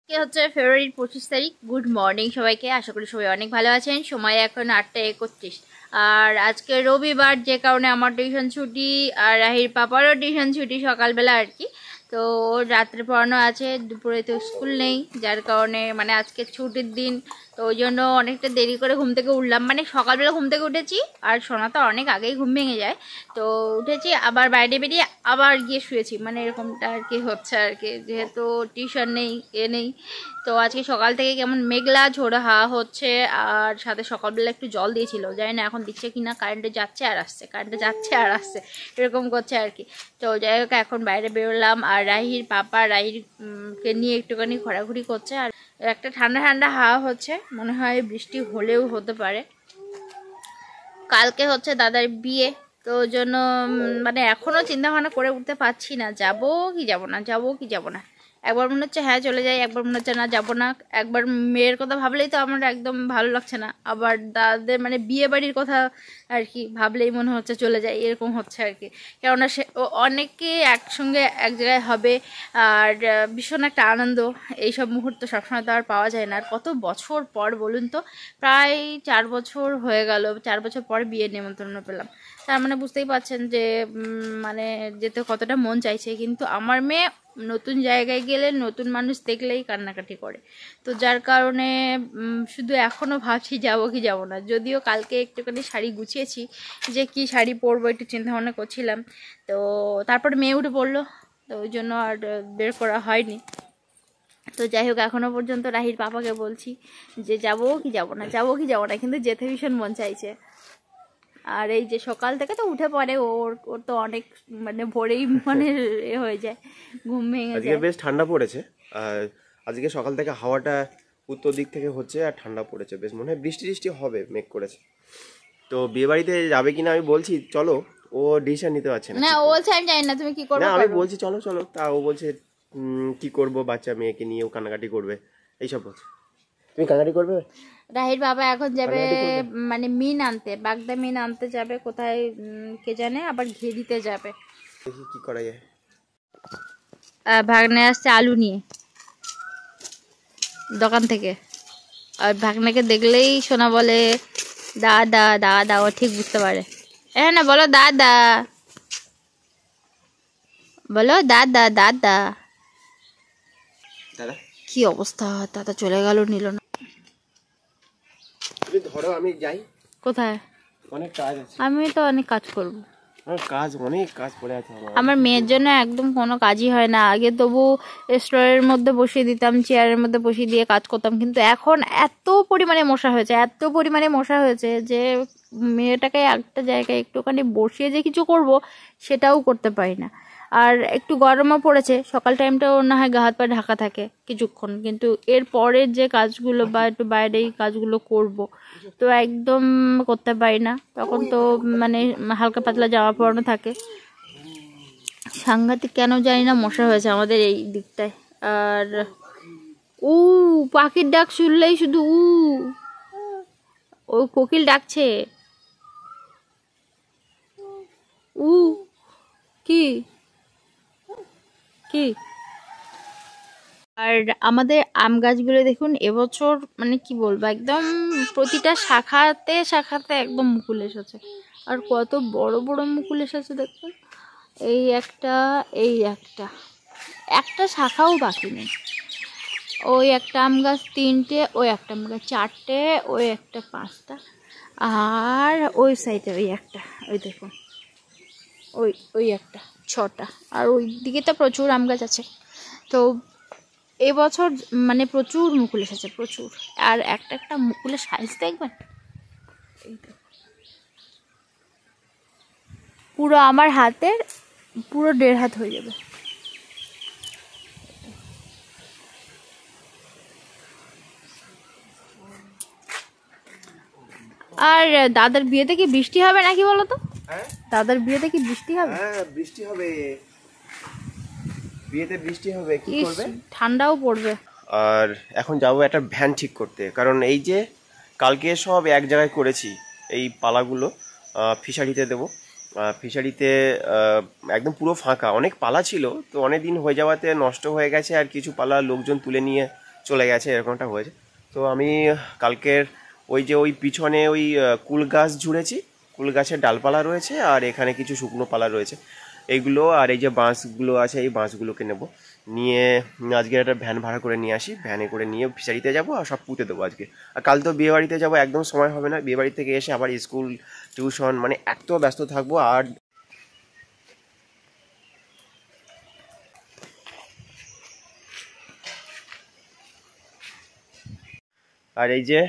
আজকে হচ্ছে ফেব্রুয়ারির 25 তারিখ। গুড মর্নিং সবাইকে, আশা করি সবাই অনেক ভালো আছেন। সময় এখন 8টা 31। আর আজকে রবিবার, যে কারণে আমার টিউশন ছুটি আর রাহির পাপারও টিউশন ছুটি সকালবেলা আর কি। তো রাত্রে পড়ানো আছে, দুপুরে তো স্কুল নেই, যার কারণে মানে আজকে ছুটির দিন। তো ওই জন্য অনেকটা দেরি করে ঘুম থেকে উঠলাম, মানে সকালবেলা ঘুম থেকে উঠেছি আর সোনা তো অনেক আগেই ঘুম ভেঙে যায়। তো উঠেছি, আবার বাইরে বেরিয়ে আবার গিয়ে শুয়েছি, মানে এরকমটা আর কি হচ্ছে আর কি, যেহেতু টিউশন নেই নেই। তো আজকে সকাল থেকে কেমন মেঘলা ঝোড়ো হাওয়া হচ্ছে, আর সাথে সকালবেলা একটু জল দিয়েছিল, জানি না এখন দিচ্ছে কিনা। কারেন্টে যাচ্ছে আর আসছে, কারেন্টে যাচ্ছে আর আসছে, এরকম করছে আর কি। তো যাই হোক, এখন বাইরে বেরোলাম আর রাহির পাপা কে নিয়ে একটুখানি ঘোরাঘুরি করছে। আর একটা ঠান্ডা ঠান্ডা হাওয়া হচ্ছে, মনে হয় বৃষ্টি হলেও হতে পারে। কালকে হচ্ছে দাদার বিয়ে, তো ওই জন্য মানে এখনও চিন্তা ভাবনা করে উঠতে পারছি না, যাবো কি যাবো না, যাবো কি যাবো না। একবার মনে হচ্ছে হ্যাঁ চলে যাই, একবার মনে হচ্ছে না যাবো না। একবার মেয়ের কথা ভাবলেই তো আমার একদম ভালো লাগছে না, আবার দাদাদের মানে বিয়ে বাড়ির কথা আর কি ভাবলেই মনে হচ্ছে চলে যায়, এরকম হচ্ছে আর কি। কেননা সে অনেকে একসঙ্গে এক জায়গায় হবে, আর ভীষণ একটা আনন্দ। এইসব মুহূর্ত সবসময় তো আর পাওয়া যায় না। আর কত বছর পর বলুন তো, প্রায় 4 বছর হয়ে গেল, 4 বছর পর বিয়ের নিমন্ত্রণ পেলাম। তার মানে বুঝতেই পারছেন যে মানে যেতে কতটা মন চাইছে। কিন্তু আমার মেয়ে নতুন জায়গায় গেলে, নতুন মানুষ দেখলেই কান্নাকাটি করে। তো যার কারণে শুধু এখনও ভাবছি যাবো কি যাবো না। যদিও কালকে একটুখানি শাড়ি গুছিয়েছি, যে কি শাড়ি পরবো একটু চিন্তা ভাবনা করছিলাম। তো তারপর মেয়ে উঠে পড়লো, তো ওই জন্য আর বের করা হয়নি। তো যাই হোক, এখনও পর্যন্ত রাহির পাপাকে বলছি যে যাবো কি যাবো না, যাবো কি যাবো না, কিন্তু যেতে ভীষণ মন চাইছে। আর এই যে সকাল থেকে তো উঠে পড়ে, ওর ওর তো অনেক মানে ভোরেই মানে এ হয়ে যায়, ঘুম ভেঙে যায়। আজকে বেশ ঠান্ডা পড়েছে। আর আজকে সকাল থেকে হাওয়াটা উত্তর দিক থেকে হচ্ছে আর ঠান্ডা পড়েছে বেশ, মনে হয় বৃষ্টি টিষ্টি হবে, মেঘ করেছে। তো বিয়ে বাড়িতে যাবে কিনা আমি বলছি চলো, ও ডিসিশন নিতে পারছে না। না, ও বলছে আমি জানি না, তুমি কি করবে না আমি করো। বলছি চলো চলো, তা ও বলছে কি করব, বাচ্চা মেয়েকে নিয়ে ও কান্নাকাটি করবে এইসব বলছে। তুমি কান্নাকাটি করবে? রাহির বাবা এখন যাবে কান্নাকাটি করবে? মানে মিন আনতে, বাগদা মিন আনতে যাবে কোথায় কে জানে, আবার ঘি দিতে যাবে। দেখি কি করা যায়। ভাগ্নে আসছে আলু নিয়ে দোকান থেকে। আর ভাগ্নাকে দেখলেই সোনা বলে দাদা দাদা, ও ঠিক বুঝতে পারে। হ্যাঁ না, বলো দাদা, বলো দাদা দাদা। দাদা কি অবস্থা, দাদা চলে গেল, নিল না। তুমি ধরো আমি যাই। কোথায়? অনেক কাজ আছে, আমি তো অনেক কাজ করব। অনেক কাজ পড়ে আছে আমার মেয়ের জন্য একদম কোনো কাজই হয় না। আগে তবু স্টোরের মধ্যে বসিয়ে দিতাম, চেয়ারের মধ্যে বসিয়ে দিয়ে কাজ করতাম, কিন্তু এখন এত পরিমাণে মশা হয়েছে, এত পরিমাণে মশা হয়েছে যে মেয়েটাকে একটা জায়গায় একটুখানি বসিয়ে যে কিছু করব সেটাও করতে পারি না। আর একটু গরমও পড়েছে, সকাল টাইমটাও না হয় গা হাত পা ঢাকা থাকে কিছুক্ষণ, কিন্তু এর পরের যে কাজগুলো বা একটু বাইরেই কাজগুলো করব তো একদম করতে পারি না। তখন তো মানে হালকা পাতলা জামা পরানো থাকে। সাংঘাতিক কেন জানি না মশা হয়েছে আমাদের এই দিকটায়। আর পাখির ডাক শুনলেই শুধু ও কোকিল ডাকছে। কি কি আর আমাদের আম গাছগুলো দেখুন এবছর মানে কি বলবো, একদম প্রতিটা শাখাতে শাখাতে একদম মুকুল এসেছে। আর কত বড় বড় মুকুল এসেছে দেখুন, এই একটা, এই একটা, একটা শাখাও বাকি নেই। ওই একটা আম গাছ 3টে, ওই একটা আম গাছ 4টে, ওই একটা 5টা, আর ওই সাইডে ওই একটা, ওই দেখুন ওই ওই একটা 6টা। আর ওই দিকে তো প্রচুর আম গাছ আছে। তো এবছর মানে প্রচুর মুকুল এসেছে, প্রচুর। আর একটা একটা মুকুলের সাইজ দেখবেন, পুরো আমার হাতের পুরো 1.5 হাত হয়ে যাবে। আর দাদার বিয়েতে কি বৃষ্টি হবে নাকি বলো তো? দাদার বিয়েতে কি বৃষ্টি হবে? হ্যাঁ বৃষ্টি হবে, বিয়েতে বৃষ্টি হবে, কি করবে? ঠান্ডাও পড়বে। আর এখন যাব একটা ভ্যান ঠিক করতে, কারণ এই যে কালকে সব এক জায়গায় করেছি, এই পালাগুলো ফিশারিতে দেবো। ফিশারিতে একদম পুরো ফাঁকা, অনেক পালা ছিল তো অনেক দিন হয়ে যাওয়াতে নষ্ট হয়ে গেছে, আর কিছু পালা লোকজন তুলে নিয়ে চলে গেছে, এরকমটা হয়েছে। তো আমি কালকের ওই যে ওই পিছনে ওই কুল গাছ ঝুড়েছি, কুল গাছের ডালপালা রয়েছে আর এখানে কিছু শুকনো পালা রয়েছে, এইগুলো আর এই যে বাঁশগুলো আছে এই বাঁশগুলোকে নেব, নিয়ে আজকে একটা ভ্যান ভাড়া করে নিয়ে আসি, ভ্যানে করে নিয়ে ফিশারিতে যাবো আর সব পুঁতে দেবো আজকে। আর কাল তো বিয়েবাড়িতে যাবো, একদম সময় হবে না, বিয়েবাড়ি থেকে এসে আবার স্কুল টিউশন মানে এত ব্যস্ত থাকবো। আর এই যে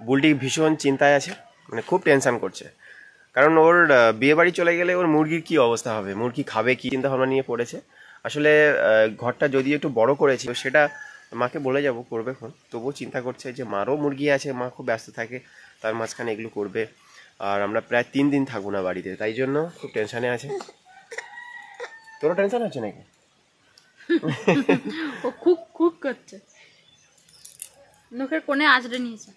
বুলটি ভীষণ চিন্তায় আছে, মানে খুব টেনশন করছে, কারণ ওর বিয়ে বাড়ি চলে গেলে ওর মুরগির কি অবস্থা হবে, মুরগি খাবে কি চিন্তা ভাবনা নিয়ে পড়েছে। আসলে ঘরটা যদি একটু বড় করেছি সেটা মাকে বলে যাব করবে ফোন, তবুও চিন্তা করছে যে মারও মুরগি আছে, মা খুব ব্যস্ত থাকে, তার মাঝখানে এগুলো করবে, আর আমরা প্রায় 3 দিন থাকবো না বাড়িতে, তাই জন্য খুব টেনশনে আছে। তোরও টেনশন হচ্ছে নাকি? ও খুব খুব করছে, নখের কোণে আঁচড়ে নিয়েছে,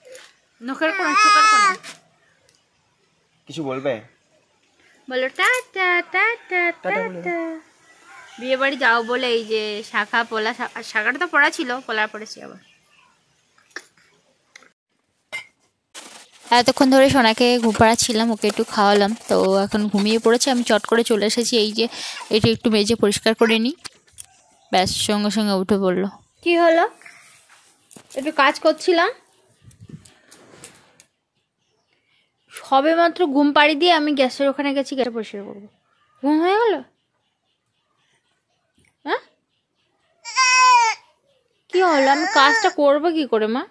নখের কোণে, চোখের কোণে। কিছু বলবে? বলো টাটা টাটা টাটা। বিয়ে বাড়ি যাও বলে এই যে শাখা পোলা, শাখাটা তো পড়া ছিল, পোলা পড়েছি আবার। এতক্ষণ ধরে সোনাকে ঘুম পাড়াচ্ছিলাম, ওকে একটু খাওয়ালাম, তো এখন ঘুমিয়ে পড়েছে। আমি চট করে চলে এসেছি, এই যে এটা একটু মেজে পরিষ্কার করে নিই, ব্যাস সঙ্গে সঙ্গে উঠে পড়লো। কি হলো? একটু কাজ করছিলাম, সবে মাত্র ঘুম পাড়ি দিয়ে আমি গ্যাসের ওখানে গেছি, গ্যাস পরিষ্কার করবো, ঘুম হয়ে গেল। হ্যাঁ কি হলো? আমি কাজটা করবো কি করে মা?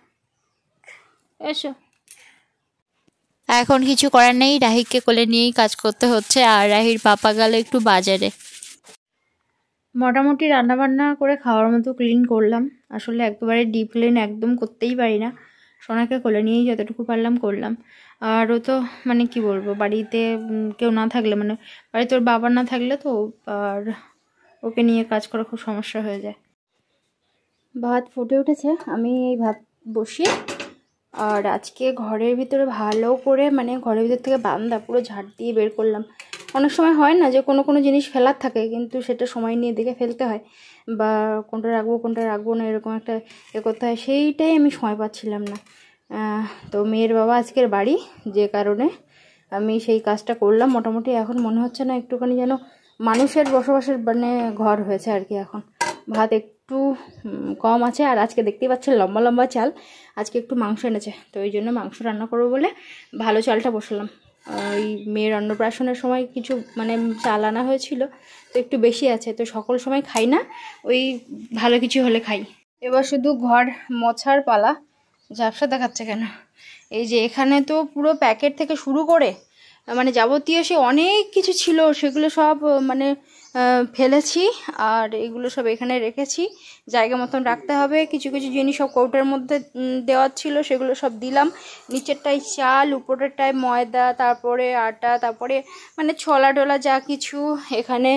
এসো। এখন কিছু করার নেই, রাহিকে কোলে নিয়েই কাজ করতে হচ্ছে, আর রাহির পাপা গেল একটু বাজারে। মোটামুটি রান্নাবান্না করে খাওয়ার মতো ক্লিন করলাম, আসলে একেবারে ডিপ ক্লিন একদম করতেই পারি না, সোনাকে কোলে নিয়েই যতটুকু পারলাম করলাম। আর ও তো মানে কি বলবো, বাড়িতে কেউ না থাকলে, মানে বাড়িতে ওর বাবা না থাকলে তো, আর ওকে নিয়ে কাজ করা খুব সমস্যা হয়ে যায়। ভাত ফুটে উঠেছে, আমি এই ভাত বসিয়ে, আর আজকে ঘরের ভিতরে ভালো করে, মানে ঘরের ভিতর থেকে বারান্দা পুরো ঝাড় দিয়ে বের করলাম। অনেক সময় হয় না যে কোনো জিনিস ফেলার থাকে, কিন্তু সেটা সময় নিয়ে দেখে ফেলতে হয়, বা কোনটা রাখবো না এরকম একটা করতে হয়, সেইটাই আমি সময় পাচ্ছিলাম না। তো মেয়ের বাবা আজকের বাড়ি, যে কারণে আমি সেই কাজটা করলাম। মোটামুটি এখন মনে হচ্ছে না, একটুখানি যেন মানুষের বসবাসের মানে ঘর হয়েছে আর কি। এখন ভাত একটু কম আছে, আর আজকে দেখতেই পাচ্ছেন লম্বা লম্বা চাল, আজকে একটু মাংস এনেছে, তো ওই জন্য মাংস রান্না করবো বলে ভালো চালটা বসালাম। ওই মেয়ের অন্নপ্রাশনের সময় কিছু মানে চাল আনা হয়েছিল, তো একটু বেশি আছে, তো সকল সময় খাই না, ওই ভালো কিছু হলে খাই। এবার শুধু ঘর মোছার পালা। ঝাপসা দেখাচ্ছে কেন? এই যে এখানে তো পুরো প্যাকেট থেকে শুরু করে মানে যাবতীয় সে অনেক কিছু ছিল, সেগুলো সব মানে ফেলেছি, আর এগুলো সব এখানে রেখেছি, জায়গা মতন রাখতে হবে। কিছু কিছু জিনিস সব কৌটার মধ্যে দেওয়ার ছিল, সেগুলো সব দিলাম। নিচেরটায় চাল, উপরেরটায় ময়দা, তারপরে আটা, তারপরে মানে ছোলা টোলা যা কিছু, এখানে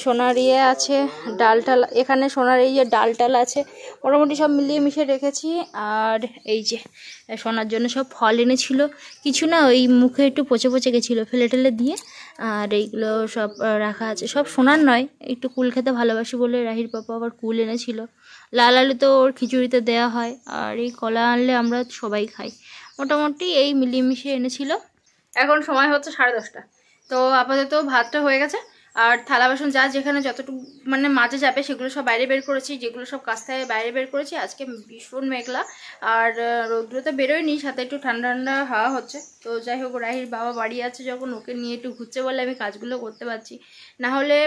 সোনার ইয়ে আছে, ডাল টাল, এখানে সোনার এই যে ডাল টাল আছে, মোটামুটি সব মিলিয়ে মিশিয়ে রেখেছি। আর এই যে সোনার জন্য সব ফল এনেছিল, কিছু না ওই মুখে একটু পচে পচে গেছিলো, ফেলে টেলে দিয়ে, আর এইগুলো সব রাখা আছে। সব সোনার নয়, একটু কুল খেতে ভালোবাসি বলে রাহির পাপা আবার কুল এনেছিল। লাল আলু তো ওর খিচুড়িতে দেওয়া হয়, আর এই কলা আনলে আমরা সবাই খাই। মোটামুটি এই মিলিয়ে মিশিয়ে এনেছিল। এখন সময় হচ্ছে 10:30, তো আপাতত ভাতটা হয়ে গেছে, আর থালা বাসন যা যেখানে যতটুকু মানে মাঝে যাবে সেগুলো সব বাইরে বের করেছি, যেগুলো সব কাস্তায় বাইরে বের করেছি। আজকে ভীষণ মেঘলা, আর রৌদ্র তো বেরোয়নি, সাথে একটু ঠান্ডা ঠান্ডা হাওয়া হচ্ছে। তো যাই হোক, রাহির বাবা বাড়ি আছে যখন, ওকে নিয়ে একটু ঘুরছে বলে আমি কাজগুলো করতে পারছি, না হলে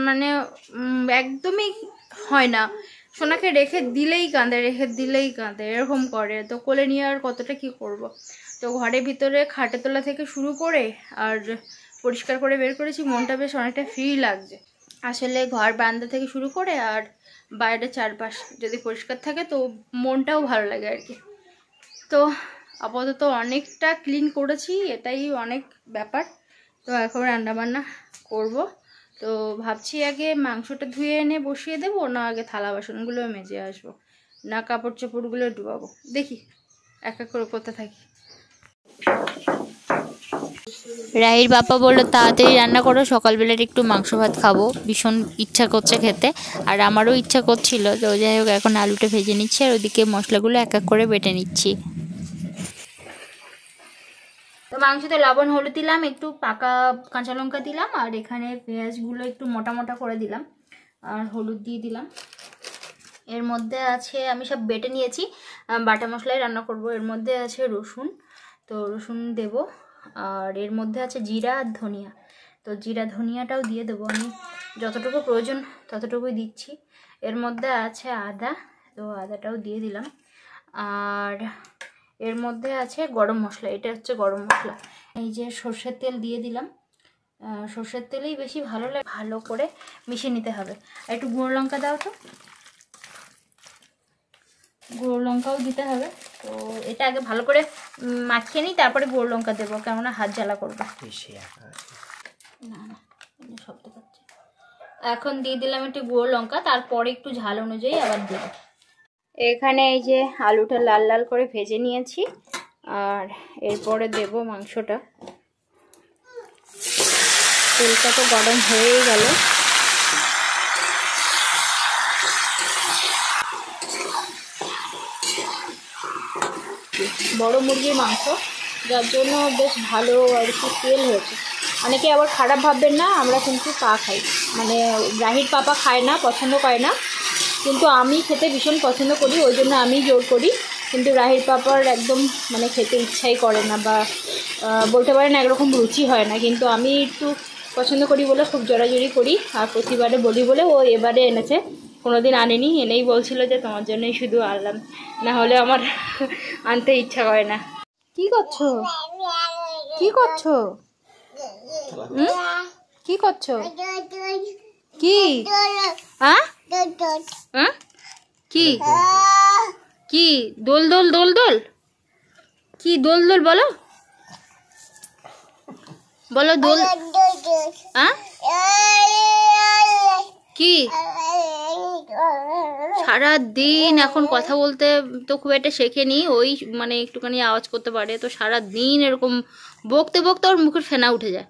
মানে একদমই হয় না। সোনাকে রেখে দিলেই কাঁদে এরকম করে, তো কোলে নিয়ে আর কতটা কি করব। তো ঘরের ভিতরে খাটে তোলা থেকে শুরু করে আর পরিষ্কার করে বের করেছি, মনটা বেশ অনেকটা ফ্রি লাগছে। আসলে ঘর বারান্দা থেকে শুরু করে আর বাইরের চারপাশ যদি পরিষ্কার থাকে তো মনটাও ভালো লাগে আর কি। তো আপাতত অনেকটা ক্লিন করেছি, এটাই অনেক ব্যাপার। তো এখন রান্নাবান্না করব, তো ভাবছি আগে মাংসটা ধুয়ে এনে বসিয়ে দেবো, না আগে থালা বাসনগুলো মেজে আসবো, না কাপড় চোপড়গুলো ডুবাবো, দেখি এক এক করে করতে থাকি। রাহির বাবা বললো তাড়াতাড়ি রান্না করো, সকালবেলার একটু মাংস ভাত খাবো, ভীষণ ইচ্ছা করছে খেতে। আর আমারও ইচ্ছা করছিল, তো যাই হোক এখন আলুটা ভেজে নিচ্ছি আর ওদিকে মশলাগুলো এক এক করে বেটে নিচ্ছি। তো মাংসতে লবণ হলুদ দিলাম, একটু পাকা কাঁচা লঙ্কা দিলাম, আর এখানে পেঁয়াজগুলো একটু মোটা মোটা করে দিলাম, আর হলুদ দিয়ে দিলাম। এর মধ্যে আছে, আমি সব বেটে নিয়েছি, বাটা মশলায় রান্না করব। এর মধ্যে আছে রসুন, তো রসুন দেব। আর এর মধ্যে আছে জিরা আর ধনিয়া, তো জিরা ধনিয়াটাও দিয়ে দেবো, আমি যতটুকু প্রয়োজন ততটুকুই দিচ্ছি। এর মধ্যে আছে আদা, তো আদাটাও দিয়ে দিলাম। আর এর মধ্যে আছে গরম মশলা, এটা হচ্ছে গরম মশলা। এই যে সর্ষের তেল দিয়ে দিলাম, সর্ষের তেলেই বেশি ভালো লাগে। ভালো করে মিশিয়ে নিতে হবে। আর একটু গুঁড়ো লঙ্কা দাও তো, গুঁড়ো লঙ্কাও দিতে হবে। তো এটা আগে ভালো করে মাখিয়ে নিই, তারপরে গুঁড়ো লঙ্কা দেবো, কেননা হাত জ্বালা করবে। না না, শব্দ পাচ্ছে। এখন দিয়ে দিলাম একটু গুঁড়ো লঙ্কা, তারপরে একটু ঝাল অনুযায়ী আবার দেবো। এখানে এই যে আলুটা লাল লাল করে ভেজে নিয়েছি, আর এরপরে দেব মাংসটা। তেলটা তো গরম হয়েই গেল। বড় মুরগির মাংস, যার জন্য বেশ ভালো আর কি তেল হয়েছে। অনেকে আবার খারাপ ভাববেন না, আমরা কিন্তু পা খাই, মানে রাহির পাপা খায় না, পছন্দ করে না, কিন্তু আমি খেতে ভীষণ পছন্দ করি, ওই জন্য আমি জোর করি। কিন্তু রাহির পাপার একদম মানে খেতে ইচ্ছাই করে না, বা বলতে পারেন একরকম রুচি হয় না, কিন্তু আমি একটু পছন্দ করি বলে খুব জোরাজোরি করি, আর প্রতিবারে বলি বলে ও এবারে এনেছে, কোনোদিন আনেনি, এনেই বলছিল যে তোমার জন্যই শুধু আনলাম, না হলে আমার আনতে ইচ্ছা করে না। কি করছো, কি করছো, কি করছো, কি কি কি দোল দোল দোল দোল, কি দোল দোল বলো, বলো দোল, কি সারা দিন এখন কথা বলতে তো খুব একটা শেখেনি, ওই মানে একটুখানি আওয়াজ করতে পারে, তো সারা দিন এরকম বকতে বকতে ওর মুখের ফেনা উঠে যায়।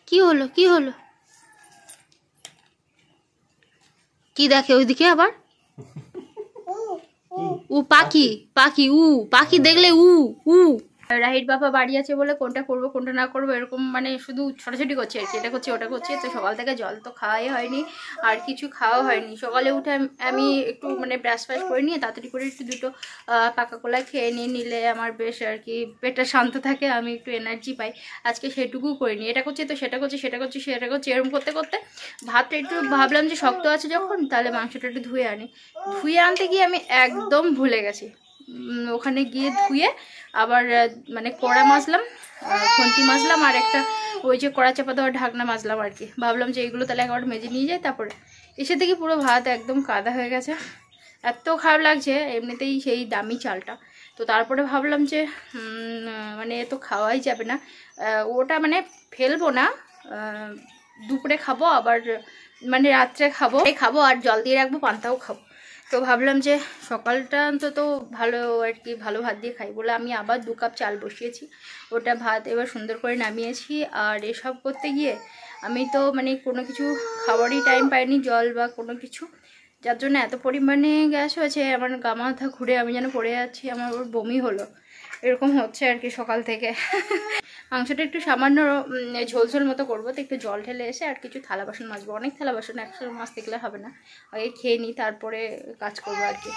কি হলো, কি হলো, কি দেখে ওইদিকে আবার, উ পাখি, পাখি, উ পাখি দেখলে উ উ। রাহির বাবা বাড়ি আছে বলে কোনটা করবো কোনটা না করবো এরকম মানে শুধু ছোটাছুটি করছে আর কি, এটা করছি ওটা করছি। তো সকাল থেকে জল তো খাওয়াই হয়নি, আর কিছু খাওয়া হয়নি। সকালে উঠে আমি একটু মানে ব্রাশ ফ্রাশ করে নিয়ে তাড়াতাড়ি করে একটু দুটো পাকা কলা খেয়ে নিলে আমার বেশ আর কি পেটটা শান্ত থাকে, আমি একটু এনার্জি পাই। আজকে সেটুকু করিনি, এটা করছি তো সেটা করছি, সেটা করছি সেটা করছি, এরকম করতে করতে ভাতটা একটু ভাবলাম যে শক্ত আছে যখন, তাহলে মাংসটা একটু ধুয়ে আনি। ধুয়ে আনতে গিয়ে আমি একদম ভুলে গেছি, ওখানে গিয়ে ধুয়ে আবার মানে কড়া মাজলাম, খুন্তি মাজলাম, আর একটা ওই যে কড়া চাপা দেওয়ার ঢাকনা মাজলাম আর কি। ভাবলাম যে এইগুলো তাহলে একবার মেজে নিয়ে যাই, তারপরে এসে থেকে পুরো ভাত একদম কাদা হয়ে গেছে, এত খারাপ লাগছে, এমনিতেই সেই দামি চালটা। তো তারপরে ভাবলাম যে মানে তো খাওয়াই যাবে না, ওটা মানে ফেলবো না, দুপুরে খাবো, আবার মানে রাত্রে খাবো আর জল দিয়ে রাখবো, পান্তাও খাবো। তো ভাবলাম যে সকালটা অন্তত ভালো আর কি, ভালো ভাত দিয়ে খাই বলে আমি আবার 2 কাপ চাল বসিয়েছি, ওটা ভাত এবার সুন্দর করে নামিয়েছি। আর এসব করতে গিয়ে আমি তো মানে কোনো কিছু খাবারই টাইম পাইনি, জল বা কোনো কিছু, যার জন্য এত পরিমাণে গ্যাস হয়েছে, আমার গা মাথা ঘুরে আমি যেন পড়ে যাচ্ছি, আমার বমি হলো, এরকম হচ্ছে আর কি সকাল থেকে। মাংসটা একটু সামান্য ঝোলঝোল মতো করবো, তো একটু জল ঢেলে এসে আর কিছু থালা বাসন মাজবো, অনেক থালা বাসন একসাথে মাজতে গেলে হবে না, আগে খেয়ে নিই তারপরে কাজ করবো আর কি।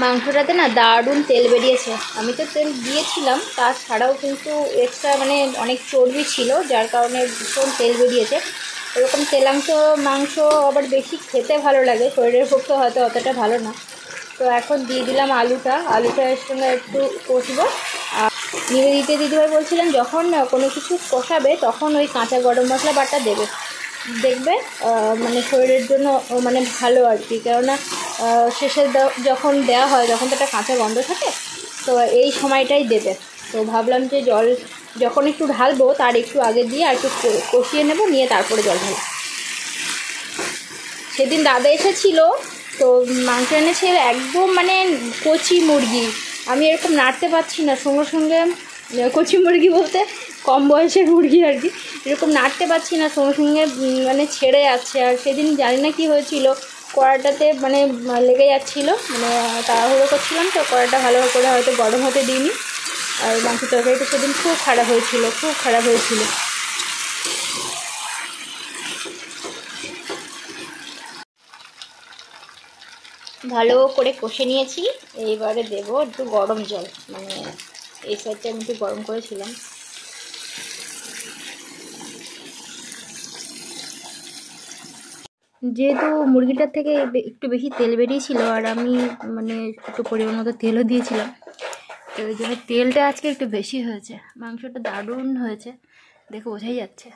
মাংসটাতে না দারুণ তেল বেরিয়েছে, আমি তো তেল দিয়েছিলাম, তাছাড়াও কিন্তু এক্সট্রা মানে অনেক চর্বি ছিল, যার কারণে ভীষণ তেল বেরিয়েছে। এরকম তেলাংশ মাংস আবার বেশি খেতে ভালো লাগে, শরীরের পক্ষে হয়তো অতটা ভালো না। তো এখন দিয়ে দিলাম আলুটা, এর সঙ্গে একটু কষবো। আর দিদিভাই বলছিলেন যখন কোনো কিছু কষাবে তখন ওই কাঁচা গরম মশলা বাটা দেবে, দেখবে মানে শরীরের জন্য মানে ভালো আর কি, কেননা শেষে যখন দেওয়া হয় তখন তো একটা কাঁচা গন্ধ থাকে, তো এই সময়টাই দেবে। তো ভাবলাম যে জল যখন একটু ঢালবো তার একটু আগে দিয়ে আর একটু কষিয়ে নেব, নিয়ে তারপরে জল ঢালবো। সেদিন দাদা এসেছিল, তো মাংস এনেছে একদম মানে কচি মুরগি, আমি এরকম নাড়তে পারছি না, সঙ্গে সঙ্গে কচি মুরগি বলতে কম বয়সের মুরগি আর কি, এরকম নাড়তে পারছি না, সঙ্গে সঙ্গে মানে ছেড়ে যাচ্ছে। আর সেদিন জানি না কী হয়েছিল, কড়াটাতে মানে লেগে যাচ্ছিলো, মানে তাড়াহুড়ো করছিলাম তো, কড়াটা ভালো করে হয়তো গরম হতে দিইনি। আর মাংস তরকারিটা সেদিন খুব খারাপ হয়েছিল, খুব খারাপ হয়েছিল। ভালো করে কষে নিয়েছি, এইবারে দেব একটু গরম জল, মানে এই সাইডটা আমি একটু গরম করেছিলাম। যেহেতু মুরগিটার থেকে একটু বেশি তেল বেরিয়েছিল, আর আমি মানে একটু পরিমাণ মতো তেলও দিয়েছিলাম, তো ওই জন্য তেলটা আজকে একটু বেশি হয়েছে। মাংসটা দারুণ হয়েছে, দেখে বোঝাই যাচ্ছে।